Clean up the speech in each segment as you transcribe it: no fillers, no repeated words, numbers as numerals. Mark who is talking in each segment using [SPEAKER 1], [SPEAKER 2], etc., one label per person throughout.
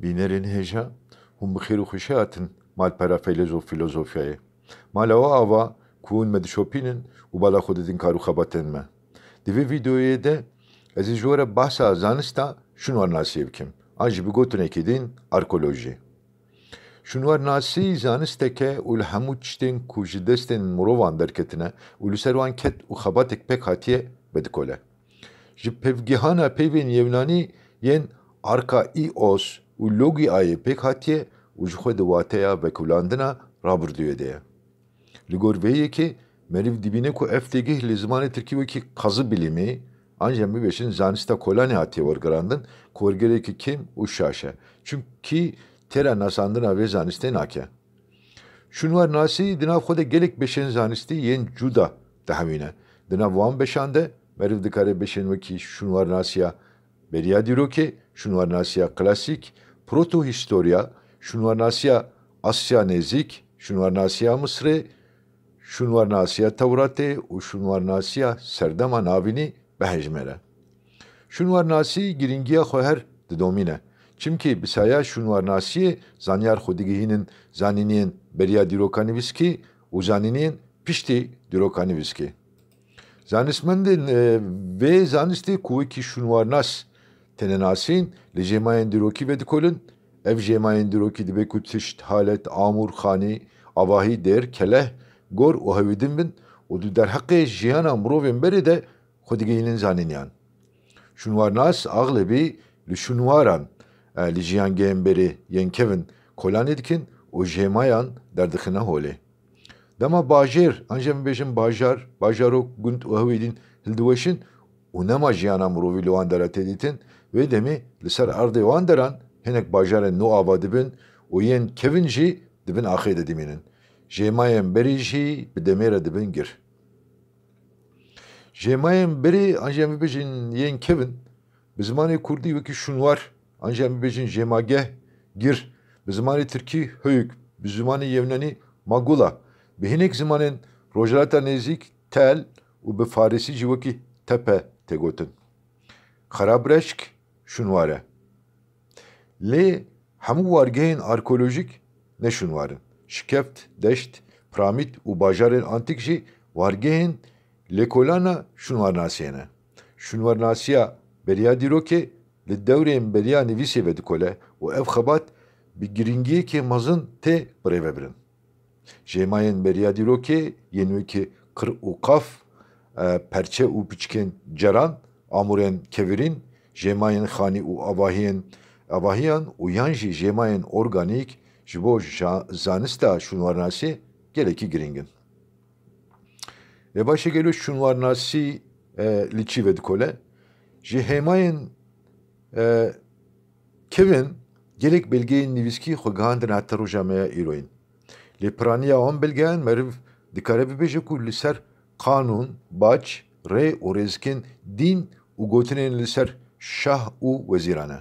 [SPEAKER 1] Bînerên hêja hûn bi xêr û xweşî hatin malpera filozofyayê. Mala we ava ku hûn me dişopînin û bala xwe didin kar û xebatên me. Di vê vîdeoyê de ez ê ji we re behsa zanista şûnwarnasiyê bikim. An jî bi gotinekê din arkeolojî. Şûnwarnasî zanisteke û li hemû tiştên ku ji destên mirovan derketine û li ser wan ket û xebatek pek hatiye vedikole. Ji pevgihana peyvên Yevnanî yên arkaîos û logîayê pêk hatiye û ji xwe di wateya vekulandina rabirdûyê de ye. Li gor vê yekê meriv dibîne ku ev têgih li zimanê Tirkî wekî qazı bilîmê an jî em bibêjin zanista kolanê hatiye wergerandin ku wergerekî kêm û şaş e. Çunkî têra nasandina vê zanistê nake. Şûnwarnasî di nav xwe de gelek beşên zanistî yên cuda dihewîne. Di nav wan beşan de meriv dikare beşên wekî şûnwarnasiya beriya dîrokê, şûnwarnasiya klasîk, protohistorya, şûnwarnasiya Asya Nêzik, şûnwarnasiya Misrê, şûnwarnasiya Tewratê û şûnwarnasiya serdema navînî behejmere. Şûnwarnasî giringiya xwe her didomîne. Çimkî bi saya şûnwarnasiyê zanyar xwe digihînin zanîniyên beriya dîrokanîvîskî û zanîniyên piştî dîrokanîvîskî. Zanistmendên vê zanistê ku wekî şûnwarnas têne nasîn li jêmayên dîrokî vedikolin, ev jêmayên dîrokî dibe ku tişt, halet, amûr, xanî, avahî, dêr, keleh, gor û hewîdin bin û di derheqê jiyana mirovên berê de xwe digihînin zanîniyan. Şûnwarnas aglebî li şûnwaran li jiyangehên berê yên kevin kolanê dikin û jêmayan derdixine holê. Dema bajêr, an jî em bibêjin bajar, bajarok, gund û hewîdîn hildiweşin û nema jiyana mirovî li wan dere tê dîtin, wê demê li ser erdê wan deran hinek bajarên nû ava dibin û yên kevin jî dibin axê de dimînin. Jêmayên berî jî bi demê re dibin gir. Jêmayên berê an jî em bibêjin yên kevin bi zimanê Kurdî wekî şûnwar, an jî em bibêjin jêmageh, gir, bi zimanê Tirkî höyük, bi zimanê Yevnanî magula, bi hinek zimanên Rojhilata Nêzik tel û bi Farsî jî wekî tepe tê gotin. Xerabreşk şûnwar e. Lê hemû wargehên arkeolojîk ne şûnwarin. Şikeft, deşt, piramîd û bajarên antîk jî wargehên lêkolana şûnwarnasiyê ne. Şûnwarnasiya beriya dîrokê li dewrên beriya nivîsê vedikole û ev xebat bi giringiyekê mezin tê birêvebirin. Jêmayên beriya dîrokê yên wekî qir û qaf, perçe û piçikên ceran, amûrên kevirîn, jêmayên xanî û avahiyan û yan jî jêmayên organîk ji bo zanista şûnwarnasî gelekî giring in. Ê başê gelo şûnwarnasî li çi vedikole? Ji hêmayên kevin gelek belgeyên nivîskî xwe gihandin heta roja me ya îroyîn. Lê piraniya wan belgeyan meriv dikare bibêje ku li ser qanûn, baç, rê û rêzikên dîn û gotinên li ser şah û wezîran e.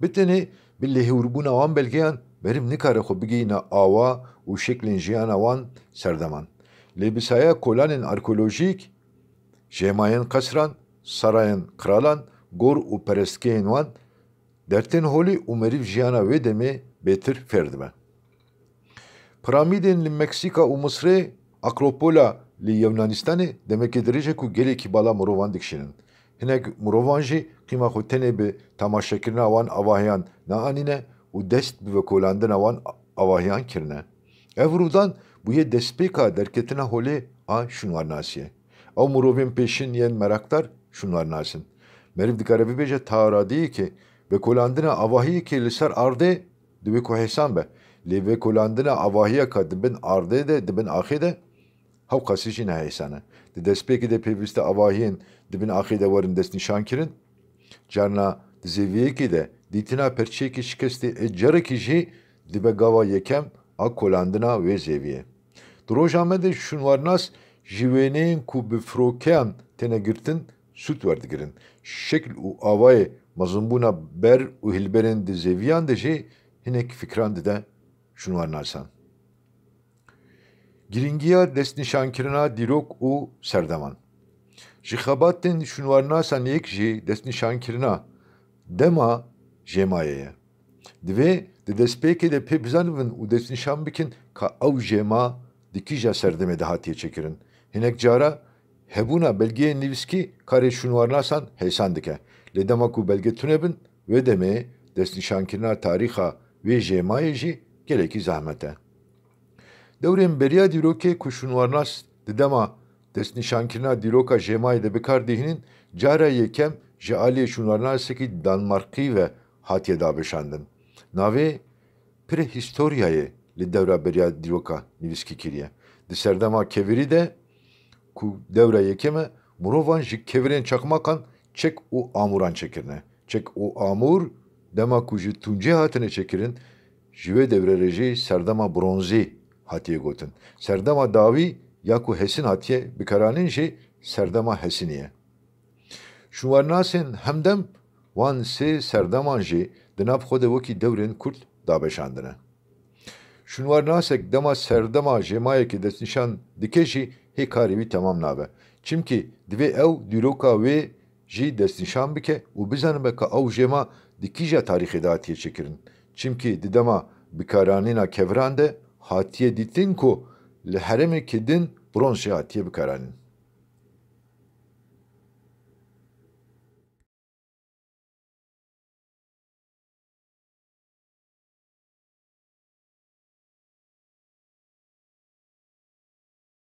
[SPEAKER 1] Bi tenê bi lêhûrbûna wan belgeyan meriv nikare xwe bigihîne ava û şeklên jiyana wan serdeman. Lê bi saya kolanên arkeolojîk, jêmayên qesran, sarayên kralan, gor û perestgehên wan dertên holê û meriv jiyana wê demê bêtir fêr dibe. Piramîdên li Meksîka û Misrê, Akropola li Yevnanistanê demekê dirêj e ku gelekî bala mirovan dikişînin. Hinek mirovan jî qîma xwe tenê bi temaşekirina wan avahiyan neanîne û dest bi vekolandina wan avahiyan kirine. Ev rûdan bûye destpêka derketina holê a şûnwarnasiyê. Ew mirovên pêşîn yên merakdar şûnwarnasin. Meriv dikare bibêje taradiyekê vekolandina avahiyekê li ser erdê dibe ku hêsan be. Lê vekolandina avahiyeka dibin erdê de dibin axê de hew qasî jî nehêsan e. Di destpêkê de pêwîst e avahiyên dibin axê de werin destnîşan kirin. Carna di zêviyekê de dîtina perçeyekî şikestê carekî jî dibe gava yekem a kolandina wê zêviyê. Di roja me de şûnwarnas ji wêneyên ku bi firokeyan têne girtin sûd werdigirin. Şekl û avayê mezinbûna ber û hilberên di zêviyan de jî hinek fikran dide şûnwarnasan. Giringiya destnîşankirina dîrok û serdeman. Ji xebatên şûnwarnasan yek jî destnîşankirina dema jêmayê ye. Divê di destpêkê de pê bizanibin û destnîşan bikin ka ew jêma di kîja serdemê de hatiye çekirin. Hinek cara hebûna belgeyên nivîskî karê şûnwarnasan hêsan dike. Lê dema ku belge tune bin, vê demê destnîşankirina tarîxa vê jêmayê jî gelekî zehmet e. Dewrên beriya dîrokê ku şûnwarnas di dema destnîşankirina dîroka jêmayê de bikar dihînin, cara yekem ji aliyê şûnwarnasekî Danmarkî ve hatiye dabeşandin. Navê Prehistoryayê li dewra beriya dîroka nivîskî kiriye. Di serdema kevirî de ku dewra yekeme mirovan ji kevirên çakmakan çek û amuran çekirine. Çek û amûr dema ku ji tuncê hatine çekirin, ji wê devre re jî serdema bronzî hatiye gotin. Serdema dawî ya ku hesin hatiye bikaranîn jî serdema hesinî ye. Şûnwarnasên hemdem wan sê serdeman jî di nav xwe de wekî dewrên Kurd dabeşandine. Şûnwarnasek dema serdema jêmayekê destnîşan dike jî hê karê wî temam nabe. Çimkî divê ew dîroka wê jî destnîşan bike û bizanibe ka ew jêma di kîja tarîxê de hatiye çekirin. Çimkî di dema bikaranîna keviran de hatiye dîtin ku li herêmekê din bronz jî hatiye bikaranîn.